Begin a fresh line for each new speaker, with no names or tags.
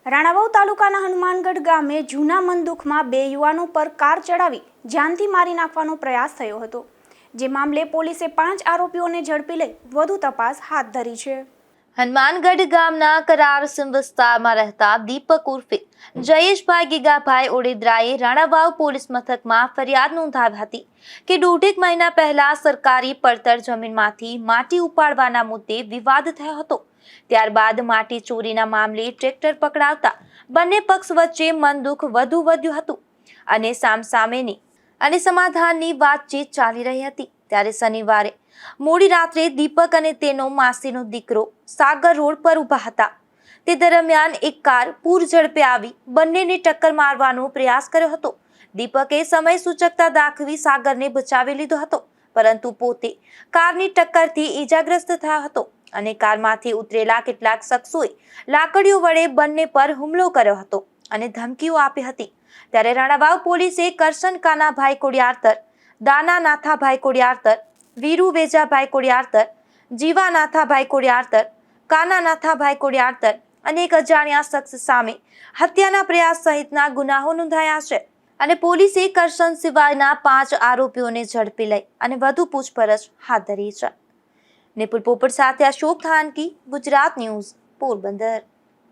રાણાવાવ તાલુકાના હનુમાનગઢ ગામે જૂના મનદુખમાં બે યુવાનો પર કાર ચડાવી જાનથી મારી નાખવાનો પ્રયાસ થયો હતો, જે મામલે પોલીસે 5 આરોપીઓને ઝડપી લઈ વધુ તપાસ હાથ ધરી છે।
હનુમાનગઢ ગામના કરારસિંહ વિસ્તારમાં રહેતા દીપક ઉર્ફે જયેશભાઈ ગીગાભાઈ ઓડેદરાએ રાણાવાવ પોલીસ મથકમાં ફરિયાદ નોંધાવી હતી કે 1.5 મહિના પહેલા સરકારી પડતર જમીનમાંથી માટી ઉપાડવાના મુદ્દે વિવાદ થયો હતો। ત્યારબાદ માટી ચોરીના મામલે ટ્રેક્ટર પકડાવતા બંને પક્ષ વચ્ચે મનદુખ વધુ વધ્યું હતું અને સામસામેની અને સમાધાનની વાતચીત ચાલી રહી હતી। ત્યારે શનિવારે મોડી રાત્રે દીપક અને તેનો માસીનો દીકરો સાગર રોડ પર ઊભા હતા। તે દરમિયાન એક કાર પૂર ઝડપે આવી બંનેને ટક્કર મારવાનો પ્રયાસ કર્યો હતો। દીપકે સમય સૂચકતા દાખવી સાગરને બચાવી લીધો હતો, પરંતુ પોતે કારની ટક્કરથી ઈજાગ્રસ્ત થયો હતો અને કારમાંથી ઉતરેલા કેટલાક શખ્સોએ લાકડીઓ વડે બંને પર હુમલો કર્યો હતો અને ધમકીઓ આપી હતી। ત્યારે રાણાવાવ પોલીસે કરશન કાનાભાઈ કોડિયારતર, દાના નાથાભાઈ કોડિયારતર, વીરુ વેજાભાઈ કોડિયારતર, જીવા નાથાભાઈ કોડિયારતર, કાના નાથાભાઈ કોડિયારતર અને એક અજાણ્યા શખ્સ સામે હત્યાના પ્રયાસ સહિતના ગુનાઓ નોંધાયા છે અને પોલીસે કરશન સિવાયના 5 આરોપીઓને ઝડપી લઈ અને વધુ પૂછપરછ હાથ ધરી છે। નિપુલ પોપટ સાથે અશોક થાનકી, ગુજરાત ન્યૂઝ, પોરબંદર।